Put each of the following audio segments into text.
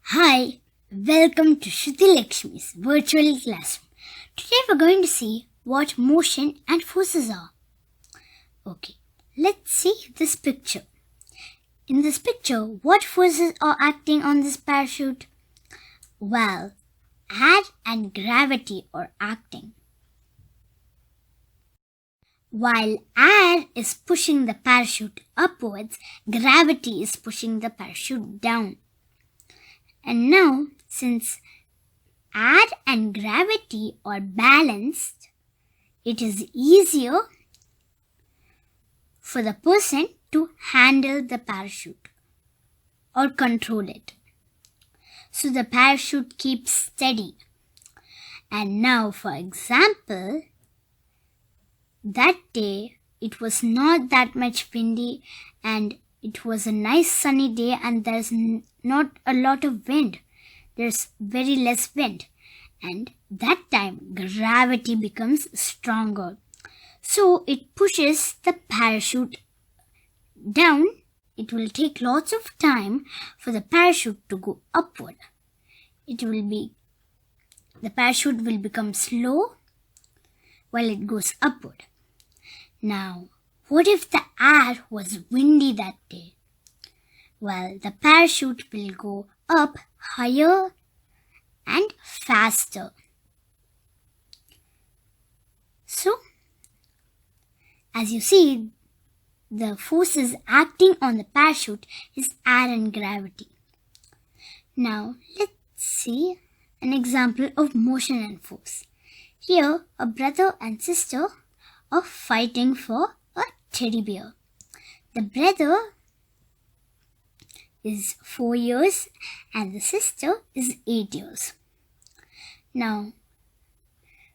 Hi, welcome to Sruthi Lakshmi's virtual classroom. Today we're going to see what motion and forces are. Okay, let's see this picture. In this picture, what forces are acting on this parachute? Well, air and gravity are acting. While air is pushing the parachute upwards, gravity is pushing the parachute down. And now, since air and gravity are balanced, it is easier for the person to handle the parachute or control it. So the parachute keeps steady. And now, for example, that day it was not that much windy and it was a nice sunny day and there's not a lot of wind. There's very less wind. And that time gravity becomes stronger. So it pushes the parachute down. It will take lots of time for the parachute to go upward. The parachute will become slow while it goes upward. Now, what if the air was windy that day? Well, the parachute will go up higher and faster. So, as you see, the forces acting on the parachute is air and gravity. Now, let's see an example of motion and force. Here, a brother and sister are fighting for a teddy bear. The brother is 4 years and the sister is 8 years. Now,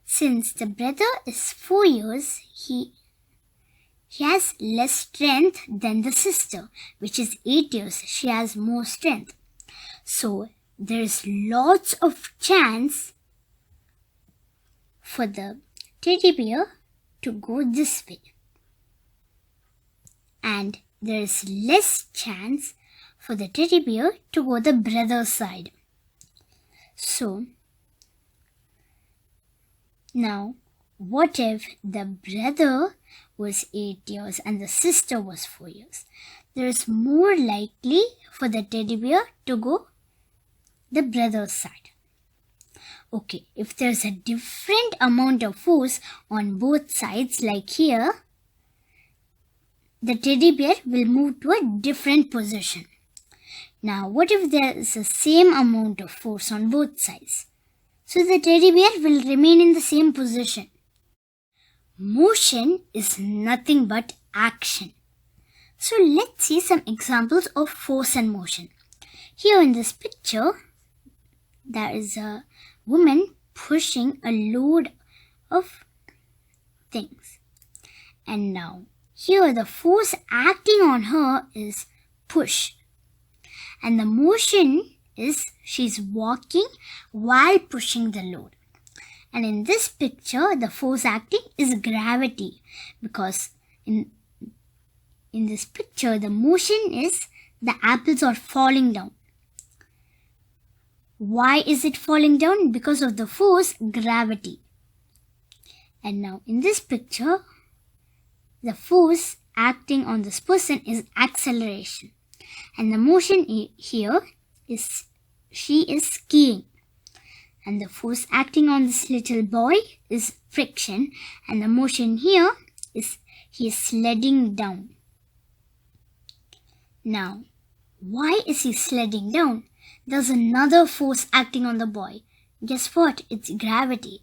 since the brother is 4 years, he has less strength than the sister, which is 8 years. She has more strength. So, there is lots of chance for the teddy bear to go this way. And there is less chance for the teddy bear to go the brother's side. So, now, what if the brother was 8 years and the sister was 4 years? There is more likely for the teddy bear to go the brother's side. Okay, if there's a different amount of force on both sides, like here, the teddy bear will move to a different position. Now, what if there is the same amount of force on both sides? So the teddy bear will remain in the same position. Motion is nothing but action. So let's see some examples of force and motion. Here in this picture, there is a woman pushing a load of things. And now, here the force acting on her is push. And the motion is she's walking while pushing the load. And in this picture, the force acting is gravity, because in this picture, the motion is the apples are falling down. Why is it falling down? Because of the force gravity. And now in this picture, the force acting on this person is acceleration. And the motion here is she is skiing. And the force acting on this little boy is friction. And the motion here is he is sledding down. Now, why is he sledding down? There's another force acting on the boy. Guess what? It's gravity.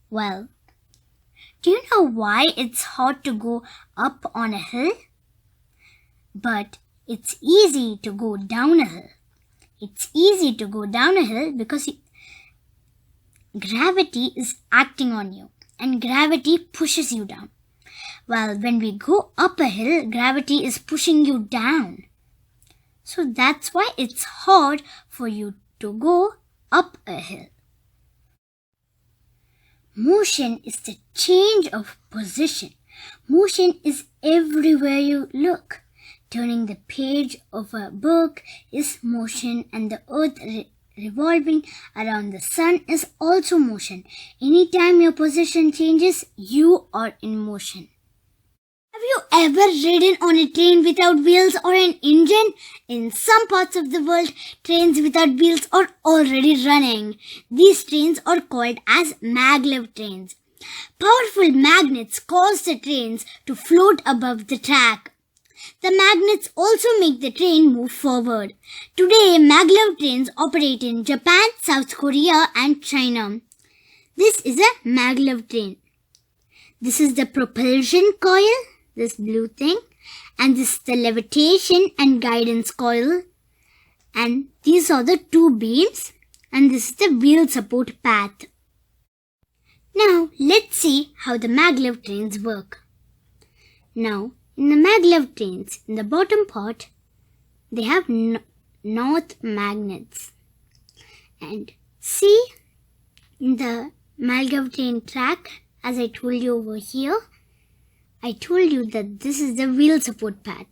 Well, do you know why it's hard to go up on a hill? But it's easy to go down a hill. It's easy to go down a hill because gravity is acting on you and gravity pushes you down. Well, when we go up a hill, gravity is pushing you down. So that's why it's hard for you to go up a hill. Motion is the change of position. Motion is everywhere you look. Turning the page of a book is motion, and the earth revolving around the sun is also motion. Anytime your position changes, you are in motion. Have you ever ridden on a train without wheels or an engine? In some parts of the world, trains without wheels are already running. These trains are called as maglev trains. Powerful magnets cause the trains to float above the track. The magnets also make the train move forward. Today, maglev trains operate in Japan, South Korea, and China. This is a maglev train. This is the propulsion coil, this blue thing, and this is the levitation and guidance coil, and these are the two beams, and this is the wheel support path. Now let's see how the maglev trains work. Now in the maglev trains, in the bottom part, they have north magnets, and see in the maglev train track, as I told you over here, I told you that this is the wheel support path.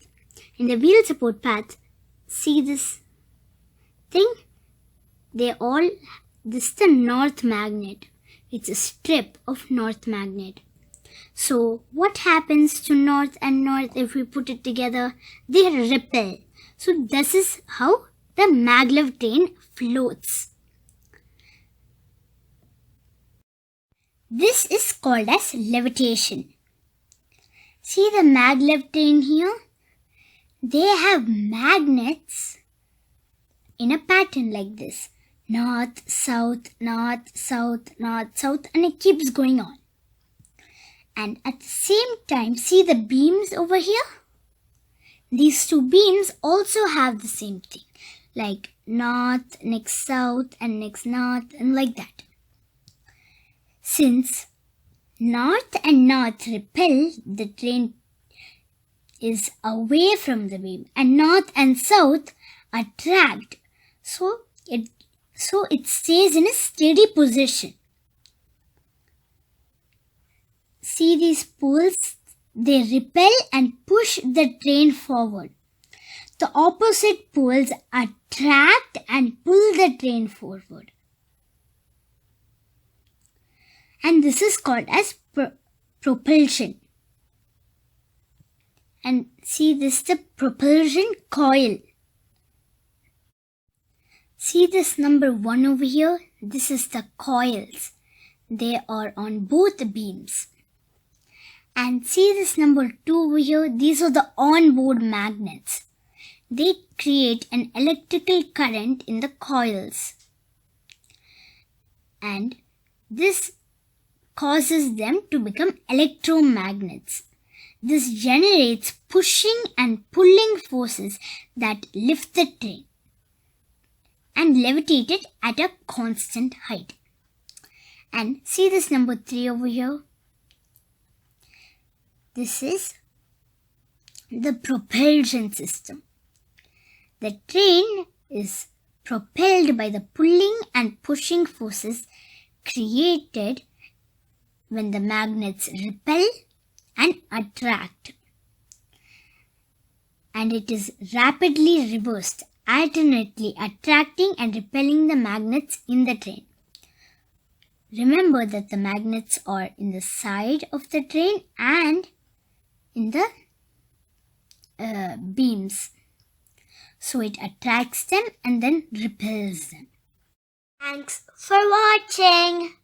In the wheel support path, see this thing? This is the north magnet. It's a strip of north magnet. So what happens to north and north if we put it together? They repel. So this is how the maglev train floats. This is called as levitation. See the maglev train here? They have magnets in a pattern like this. North, south, north, south, north, south, and it keeps going on. And at the same time, see the beams over here? These two beams also have the same thing. Like north, next south, and next north, and like that. Since north and north repel, the train is away from the beam, and north and south attract. So it stays in a steady position. See these poles? They repel and push the train forward. The opposite poles attract and pull the train forward. And this is called as propulsion. And see, this is the propulsion coil. See this number 1 over here? This is the coils. They are on both beams. And see this number 2 over here? These are the onboard magnets. They create an electrical current in the coils. And this causes them to become electromagnets. This generates pushing and pulling forces that lift the train and levitate it at a constant height. And see this number 3 over here? This is the propulsion system. The train is propelled by the pulling and pushing forces created when the magnets repel and attract. And it is rapidly reversed, alternately attracting and repelling the magnets in the train. Remember that the magnets are in the side of the train and in the beams. So it attracts them and then repels them. Thanks for watching.